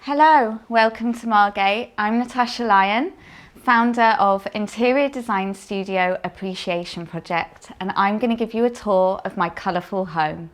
Hello, welcome to Margate. I'm Natasha Lyon, founder of interior design studio Appreciation Project, and I'm going to give you a tour of my colourful home.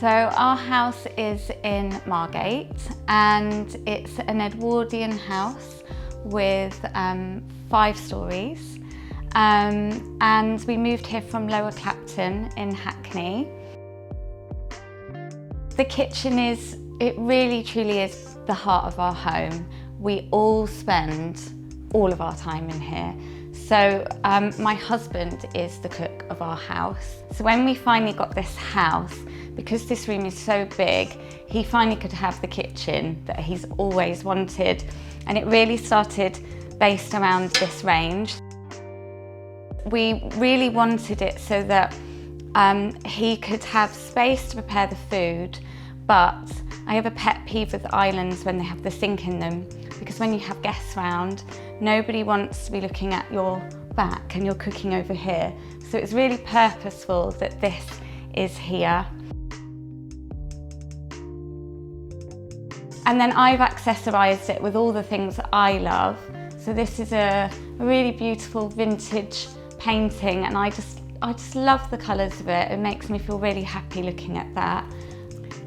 So our house is in Margate and it's an Edwardian house with 5 stories and we moved here from Lower Clapton in Hackney. The kitchen it really truly is the heart of our home. We all spend all of our time in here. So my husband is the cook of our house. So when we finally got this house, because this room is so big, he finally could have the kitchen that he's always wanted. And it really started based around this range. We really wanted it so that he could have space to prepare the food, but I have a pet peeve with islands when they have the sink in them, because when you have guests round, nobody wants to be looking at your back and you're cooking over here. So it's really purposeful that this is here. And then I've accessorised it with all the things that I love. So this is a really beautiful vintage painting, and I just love the colours of it. It makes me feel really happy looking at that.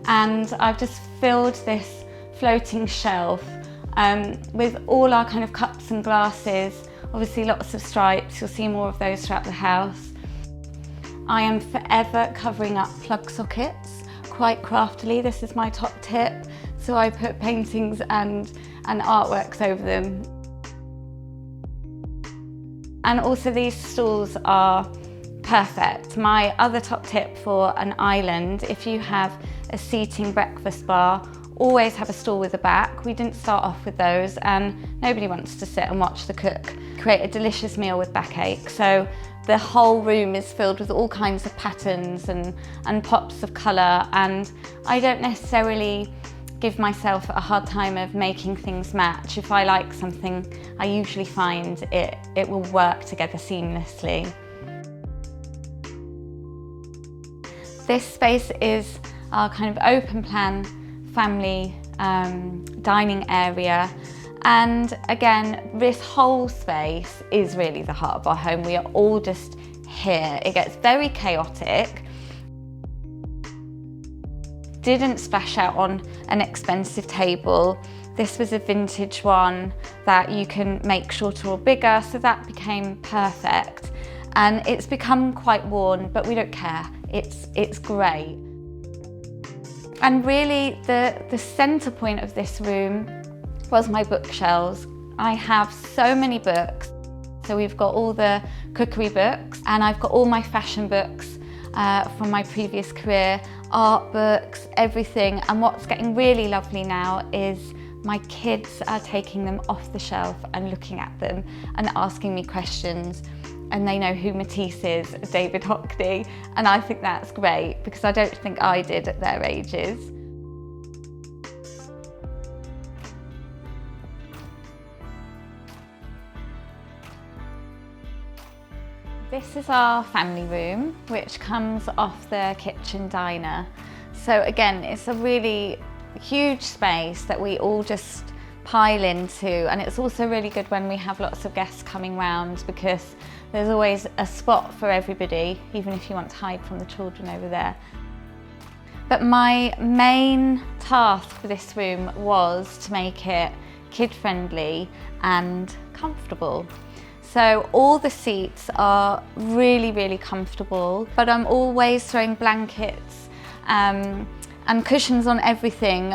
And I've just filled this floating shelf with all our kind of cups and glasses, obviously lots of stripes. You'll see more of those throughout the house. I am forever covering up plug sockets quite craftily. This is my top tip. So I put paintings and artworks over them. And also these stools are perfect. My other top tip for an island, if you have a seating breakfast bar, always have a stool with a back. We didn't start off with those, and nobody wants to sit and watch the cook create a delicious meal with backache. So the whole room is filled with all kinds of patterns and pops of colour, and I don't necessarily give myself a hard time of making things match. If I like something, I usually find it will work together seamlessly. This space is our kind of open plan family dining area, and again, this whole space is really the heart of our home. We are all just here. It gets very chaotic. Didn't splash out on an expensive table. This was a vintage one that you can make shorter or bigger, so that became perfect. And it's become quite worn, but we don't care. It's great. And really the center point of this room was my bookshelves. I have so many books. So we've got all the cookery books, and I've got all my fashion books from my previous career, art books, everything. And what's getting really lovely now is my kids are taking them off the shelf and looking at them and asking me questions, and they know who Matisse is, David Hockney, and I think that's great because I don't think I did at their ages. This is our family room, which comes off the kitchen diner. So again, it's a really huge space that we all just pile into, and it's also really good when we have lots of guests coming round because there's always a spot for everybody, even if you want to hide from the children over there. But my main task for this room was to make it kid-friendly and comfortable. So all the seats are really, really comfortable, but I'm always throwing blankets and cushions on everything,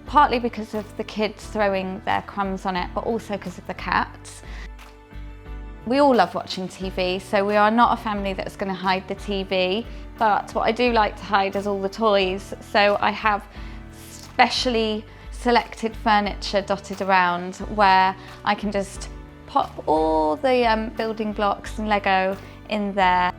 partly because of the kids throwing their crumbs on it, but also because of the cats. We all love watching TV, so we are not a family that's going to hide the TV, but what I do like to hide is all the toys. So I have specially selected furniture dotted around where I can just pop all the building blocks and Lego in there.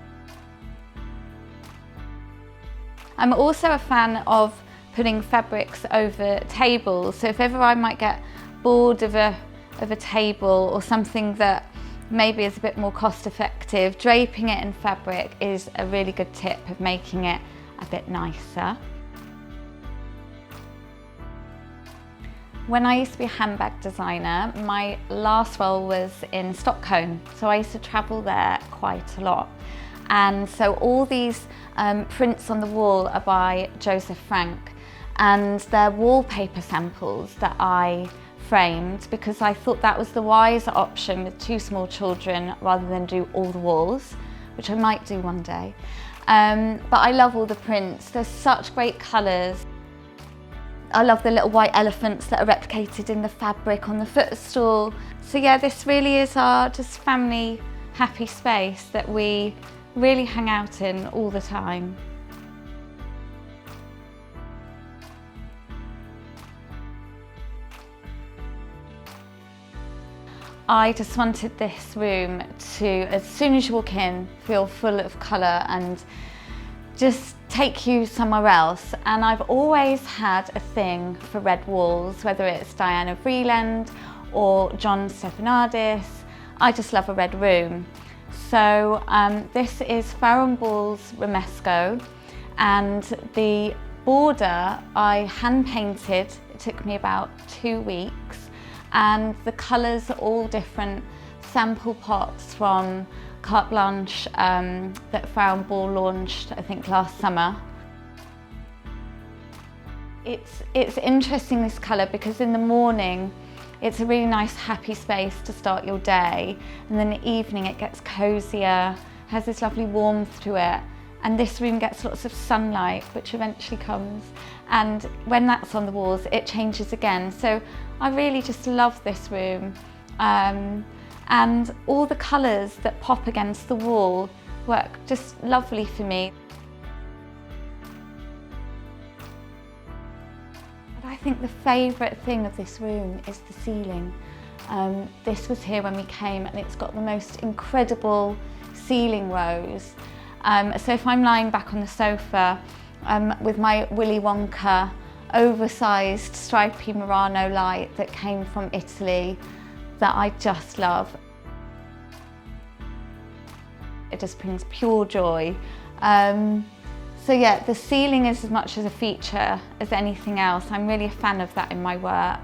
I'm also a fan of putting fabrics over tables. So if ever I might get bored of a table or something that maybe is a bit more cost effective, draping it in fabric is a really good tip of making it a bit nicer. When I used to be a handbag designer, my last role was in Stockholm, so I used to travel there quite a lot. And so all these prints on the wall are by Joseph Frank, and they're wallpaper samples that I framed because I thought that was the wiser option with 2 small children rather than do all the walls, which I might do one day. But I love all the prints. There's such great colours. I love the little white elephants that are replicated in the fabric on the footstool. So yeah, this really is our just family happy space that we really hang out in all the time. I just wanted this room to, as soon as you walk in, feel full of colour and just take you somewhere else. And I've always had a thing for red walls, whether it's Diana Vreeland or John Stephanadis. I just love a red room. So this is Farrow & Ball's Romesco, and the border I hand painted. It took me about 2 weeks, and the colours are all different sample pots from Carte Blanche that Farrow & Ball launched, I think, last summer. It's interesting, this colour, because in the morning it's a really nice happy space to start your day, and then in the evening it gets cosier, has this lovely warmth to it, and this room gets lots of sunlight which eventually comes, and when that's on the walls it changes again. So I really just love this room, and all the colours that pop against the wall work just lovely for me. I think the favourite thing of this room is the ceiling. This was here when we came, and it's got the most incredible ceiling rose. So if I'm lying back on the sofa with my Willy Wonka oversized stripy Murano light that came from Italy that I just love, it just brings pure joy. So yeah, the ceiling is as much as a feature as anything else. I'm really a fan of that in my work.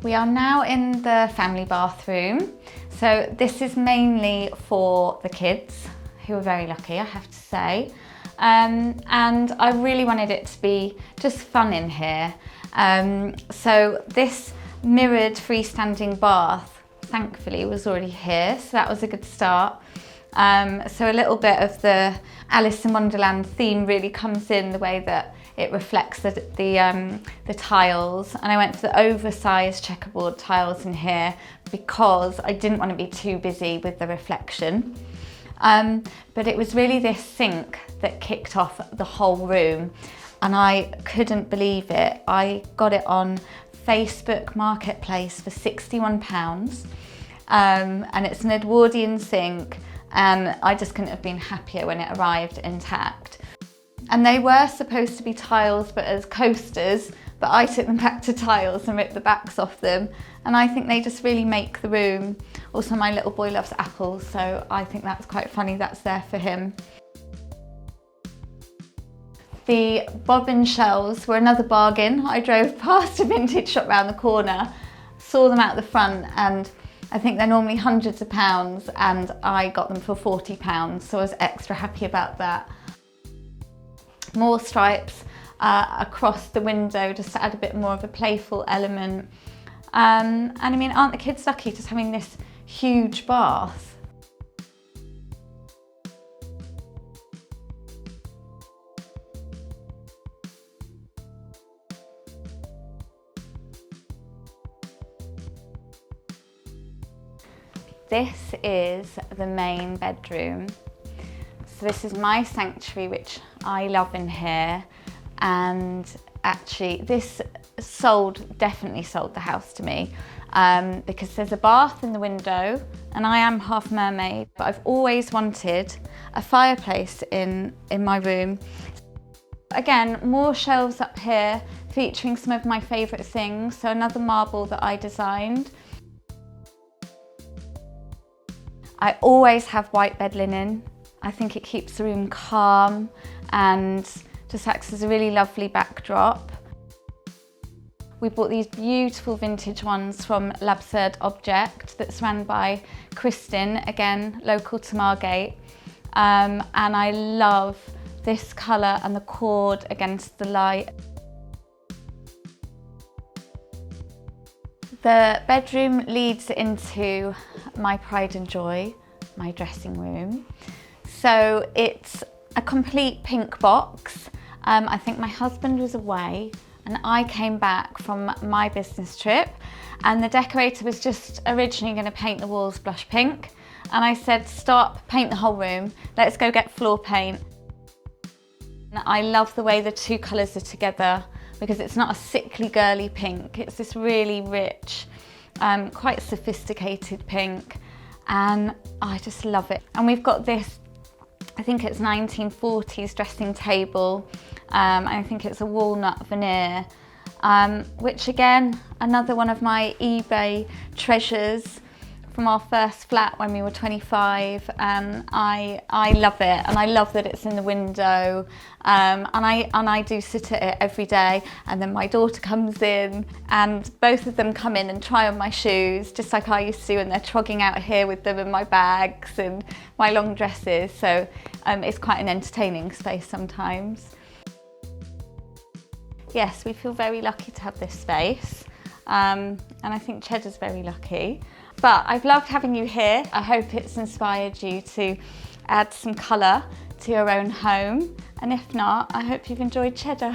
We are now in the family bathroom. So this is mainly for the kids, who are very lucky, I have to say. And I really wanted it to be just fun in here. So this mirrored freestanding bath, thankfully, was already here, so that was a good start. So a little bit of the Alice in Wonderland theme really comes in the way that it reflects the tiles, and I went for the oversized checkerboard tiles in here because I didn't want to be too busy with the reflection. But it was really this sink that kicked off the whole room, and I couldn't believe it. I got it on Facebook Marketplace for £61, and it's an Edwardian sink, and I just couldn't have been happier when it arrived intact. And they were supposed to be tiles but as coasters, but I took them back to tiles and ripped the backs off them, and I think they just really make the room. Also, my little boy loves apples, so I think that's quite funny that's there for him. The bobbin shells were another bargain. I drove past a vintage shop round the corner, saw them out the front, and I think they're normally hundreds of pounds, and I got them for £40, so I was extra happy about that. More stripes across the window just to add a bit more of a playful element. And I mean, aren't the kids lucky just having this huge bath? This is the main bedroom. So this is my sanctuary, which I love in here. And actually this definitely sold the house to me. because there's a bath in the window, and I am half mermaid, but I've always wanted a fireplace in my room. Again, more shelves up here featuring some of my favourite things, so another marble that I designed. I always have white bed linen. I think it keeps the room calm and just acts as a really lovely backdrop. We bought these beautiful vintage ones from L'Absurde Object that's run by Kristin, again, local to Margate. And I love this colour and the cord against the light. The bedroom leads into my pride and joy, my dressing room. So it's a complete pink box. I think my husband was away and I came back from my business trip, and the decorator was just originally going to paint the walls blush pink. And I said, stop, paint the whole room, let's go get floor paint. And I love the way the two colours are together, because it's not a sickly girly pink, it's this really rich, quite sophisticated pink, and I just love it. And we've got this, I think it's 1940s dressing table, and I think it's a walnut veneer, which again, another one of my eBay treasures from our first flat when we were 25. I love it, and I love that it's in the window, and I do sit at it every day, and then my daughter comes in and both of them come in and try on my shoes just like I used to do, and they're trogging out here with them and my bags and my long dresses, so it's quite an entertaining space sometimes. Yes, we feel very lucky to have this space, and I think Cheddar's very lucky. But I've loved having you here. I hope it's inspired you to add some colour to your own home. And if not, I hope you've enjoyed Cheddar.